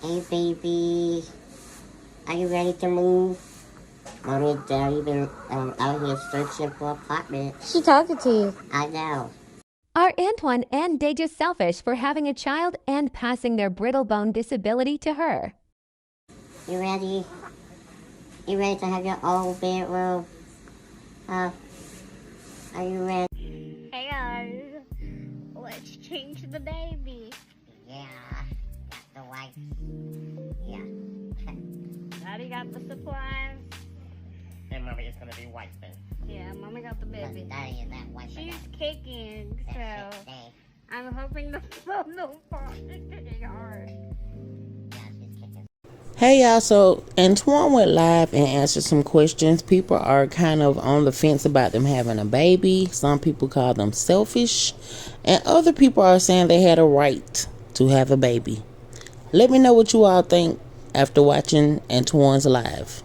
Hey, baby. Are you ready to move? Mommy and Daddy been out here searching for an apartment. She talking to you. I know. Are Antwon and Deja selfish for having a child and passing their brittle bone disability to her? You ready? You ready to have your own bedroom? Huh? Are you ready? Hey guys, let's change the baby. Yeah. Got the wipes. Yeah. Daddy got the supplies. And Mommy is gonna be wiping. Yeah, Mommy got the baby. Daddy is not wiping. She's kicking, so I'm hoping the phone don't fall into the yard. Hey y'all, so Antwon went live and answered some questions. People are kind of on the fence about them having a baby. Some people call them selfish, and other people are saying they had a right to have a baby. Let me know what you all think after watching Antwon's live.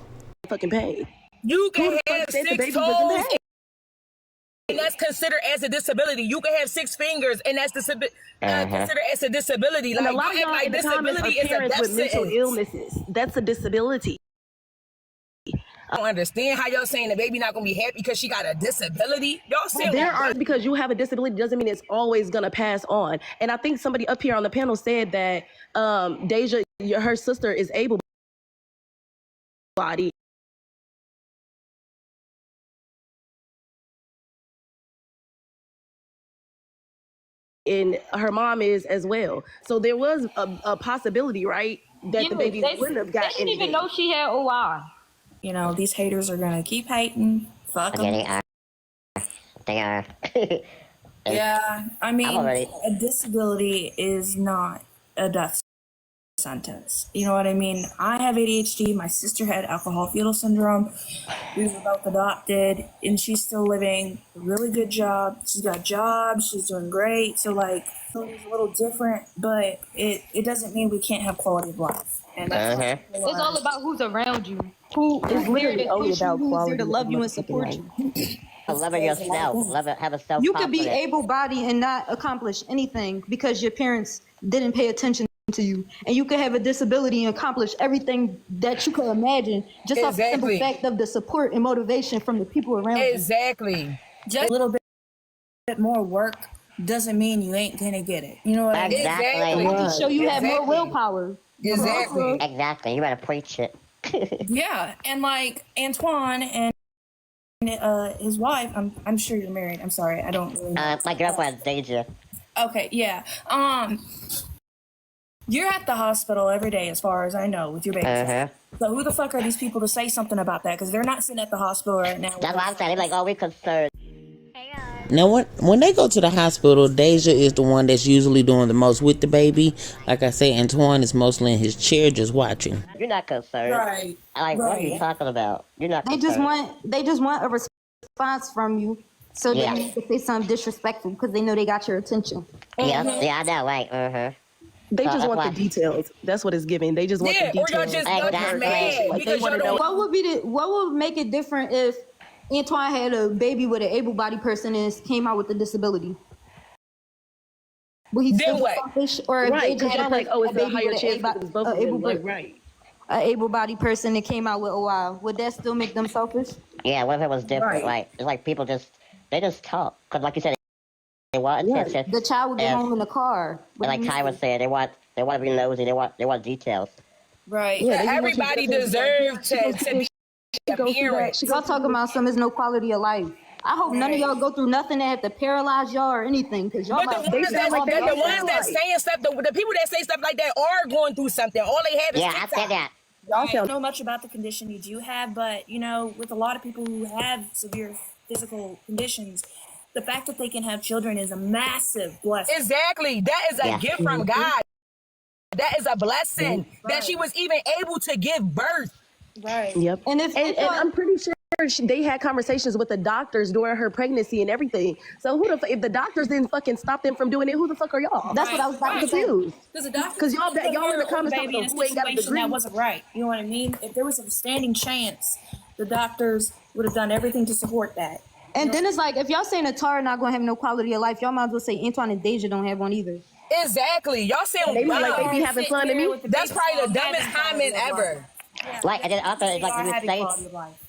Fucking pain. You can have 6 toes, and that's considered as a disability. You can have 6 fingers, and that's considered as a disability. And Like, a lot of you act y'all like in the comments are disability is a parents death with mental sentence. illnesses. That's a disability. I don't understand how y'all saying the baby not gonna be happy because she got a disability. Y'all saying Because you have a disability doesn't mean it's always gonna pass on. And I think somebody up here on the panel said that Deja, her sister, is able-bodied. And her mom is as well. So there was a possibility, right, that the baby wouldn't have got They didn't even know she had OI. You know, these haters are gonna keep hating. Fuck them. Yeah, they are. Yeah, I mean, already... a disability is not a death sentence. You know what I mean? I have ADHD. My sister had alcohol fetal syndrome. We were both adopted, and she's still living a really good job. She's got a job. She's doing great. So, like, it's a little different, but it doesn't mean we can't have quality of life. And that's It's all about who's around you. Who is there to push you, who's there to love you and support you. Loving yourself. Have a self-confidence. You could be able-bodied and not accomplish anything because your parents didn't pay attention to you. And you could have a disability and accomplish everything that you could imagine just off the simple fact of the support and motivation from the people around you. Exactly. Just a little bit more work doesn't mean you ain't gonna get it. You know what I mean? Exactly. To show you have more willpower. Exactly. Exactly. You better preach it. Yeah, and like Antwon and his wife, I'm sure you're married. I'm sorry, I don't really know. My girlfriend's Deja. Okay, yeah. You're at the hospital every day, as far as I know, with your baby. So who the fuck are these people to say something about that? Because they're not sitting at the hospital right now. That's what I'm saying. They're like, oh, we're concerned. Now, when they go to the hospital, Deja is the one that's usually doing the most with the baby. Like I say, Antwon is mostly in his chair just watching. You're not concerned. Right. Like, what are you talking about? You're not They concerned. just want a response from you. So they need to say something disrespectful because they know they got your attention. Yeah, I know, right? They just want the details. That's what it's giving. They just want the details. Or y'all just mad like they want to know. What would make it different if Antwon had a baby with an able-bodied person and came out with a disability? Would he still be selfish? Or if Right, because had y'all like, oh, it's a higher chance because it's both of them. Like, right. An able-bodied person that came out with OI, would that still make them selfish? Yeah, what if it was different? Right. Like, it's like people just talk. Because like you said, they want attention. The child would get home in the car. And like Ty was saying, they want to be nosy. They want details. Right. Yeah, everybody deserves to be a parent. Y'all talking about some is no quality of life. I hope none of y'all go through nothing that have to paralyze y'all or anything, because y'all. But the ones that saying stuff, the people that say stuff like that are going through something. All they have is I said that. I don't know much about the condition you do have, but you know, with a lot of people who have severe physical conditions, the fact that they can have children is a massive blessing. Exactly. That is a gift from God. That is a blessing that she was even able to give birth. Right. Yep. And I'm pretty sure they had conversations with the doctors during her pregnancy and everything. So if the doctors didn't fucking stop them from doing it, who the fuck are y'all? That's what I was about to say. Because y'all in the comments talking about who ain't got a degree. That wasn't right. You know what I mean? If there was a standing chance, the doctors would have done everything to support that. And then it's like, if y'all saying Atara not gonna have no quality of life, y'all might as well say Antwon and Deja don't have one either. Exactly. Y'all saying They look wow. like they be having fun to me. That's probably the dumbest comment ever. Yeah, Right, and then also it's like when you say,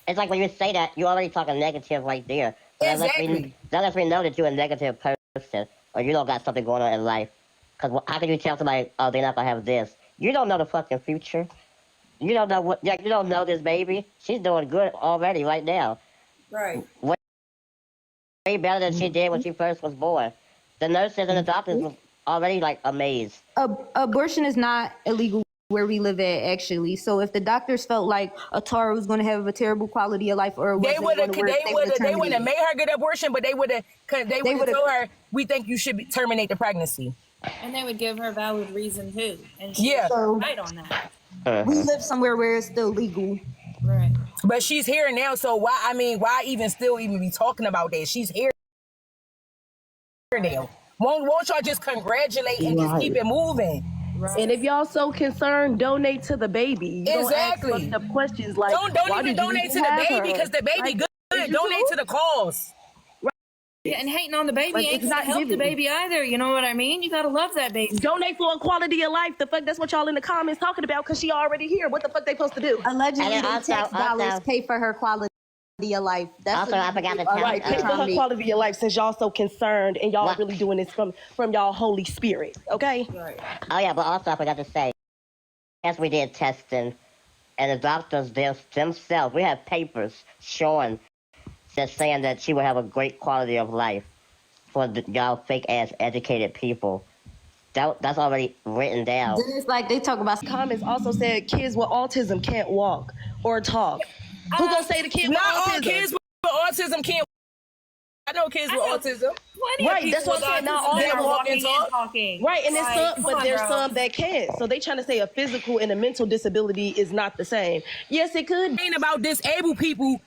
it's like when you say that, you already talking negative right there. So Exactly. that lets me know that you're a negative person, or you don't got something going on in life. Because how can you tell somebody, oh, they're not gonna have this? You don't know the fucking future. You don't know what. Like, you don't know this baby. She's doing good already right now. Right. Way better than she did when she first was born. The nurses and the doctors was already like amazed. Abortion is not illegal where we live at, actually. So if the doctors felt like Atara was going to have a terrible quality of life or They wasn't would going have. to work, They would have made her get an abortion, but they would have told her, "We think you should terminate the pregnancy." And they would give her valid reason too, and she Yeah. was right on that. we live somewhere where it's still legal. Right. But she's here now, so why? I mean, why even still even be talking about that? She's here now. Won't y'all just congratulate and just keep it moving? Right. And if y'all so concerned, donate to the baby. You Exactly. Don't ask fucked up questions like, Don't even donate to the baby because the baby good. Donate to the cause. Yeah, and hating on the baby Like, ain't it's gonna not help the giving. baby either. You know what I mean? You gotta love that baby. Donate for a quality of life. The fuck, that's what y'all in the comments talking about because she already here. What the fuck they supposed to do? Allegedly, And then the also- tax dollars also- pay for her quality of life. That's Also, I forgot to All tell right, pay for her you. quality of life since y'all so concerned and y'all What? really doing this from y'all Holy Spirit, okay? Right. Oh yeah, but also I forgot to say, as we did testing, and the doctors themselves, we have papers showing that saying that she will have a great quality of life for y'all fake ass educated people. That's already written down. Then it's like they talk about Comments also said kids with autism can't walk or talk. Who gonna say the kid with Not autism? all kids with autism can't. I know kids with autism. Plenty Right, of that's people what I'm saying. with Not all autism that of them are walk and walking talk. and talking. Right, and Like, there's come but on, there's bro. some that can't. So they trying to say a physical and a mental disability is not the same. Yes, it could be. Ain't about disabled people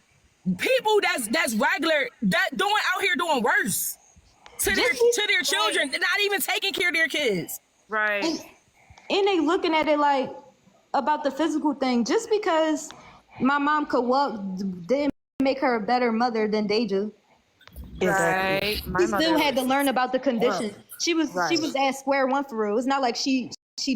that's regular that out here doing worse to their children. They're not even taking care of their kids. Right. and they looking at it like about the physical thing. Just because my mom could walk didn't make her a better mother than Deja. Right. She still had to learn about the condition. She was at square one for real. It's not like she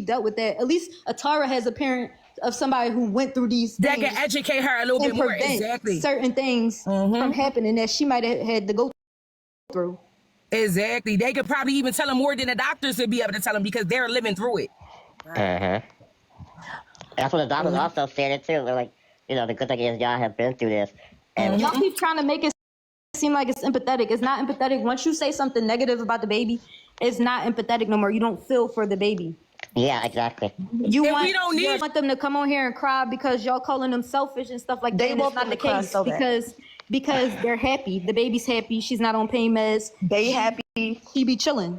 dealt with that. At least Atara has a parent of somebody who went through these That things can educate her a little and bit more. prevent Exactly. certain things from happening that she might have had to go through. Exactly. They could probably even tell them more than the doctors would be able to tell them because they're living through it. That's what the doctors also said it too. They're like, the good thing is y'all have been through this. And Y'all keep trying to make it seem like it's empathetic. It's not empathetic. Once you say something negative about the baby, it's not empathetic no more. You don't feel for the baby. yeah, exactly. You And want, we don't you need- want them to come on here and cry because y'all calling them selfish and stuff like They that. And want it's not them the to cry case so bad. because they're happy. The baby's happy. She's not on pain meds. They happy. She be chilling.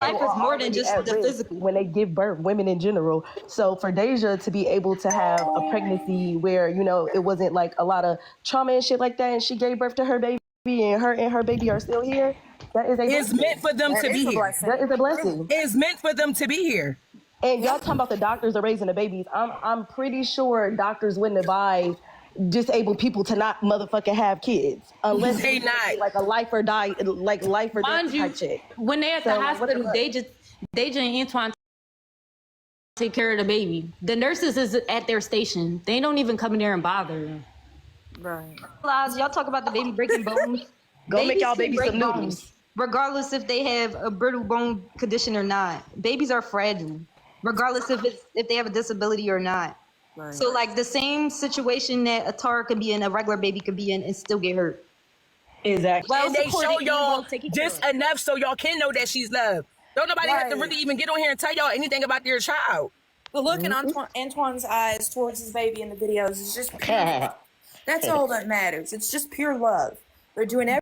Life is more than just the physical. When they give birth, women in general. So for Deja to be able to have a pregnancy where, it wasn't like a lot of trauma and shit like that, and she gave birth to her baby and her baby are still here, that is a It's blessing. meant for them to be here. That is a blessing. It's meant for them to be here. And y'all talking about the doctors are raising the babies. I'm pretty sure doctors wouldn't advise disabled people to not motherfucking have kids unless They it's not. like a life or die, like life or death Mind you, type shit. when they're at the So, like, what the hospital, fuck? Deja and Antwon take care of the baby. The nurses is at their station. They don't even come in there and bother. Right. Y'all talk about the baby breaking bones. Go make y'all Babies baby can some break noodles. bones, regardless if they have a brittle bone condition or not. Babies are fragile, regardless if they have a disability or not. Right. So like the same situation that Atara could be in, a regular baby could be in, and still get hurt. Exactly. Well And they supported show and y'all well taken care just of. enough so y'all can know that she's loved. Don't nobody have to really even get on here and tell y'all anything about their child. The look in Antwan's eyes towards his baby in the videos is just pure love. That's all that matters. It's just pure love. They're doing everything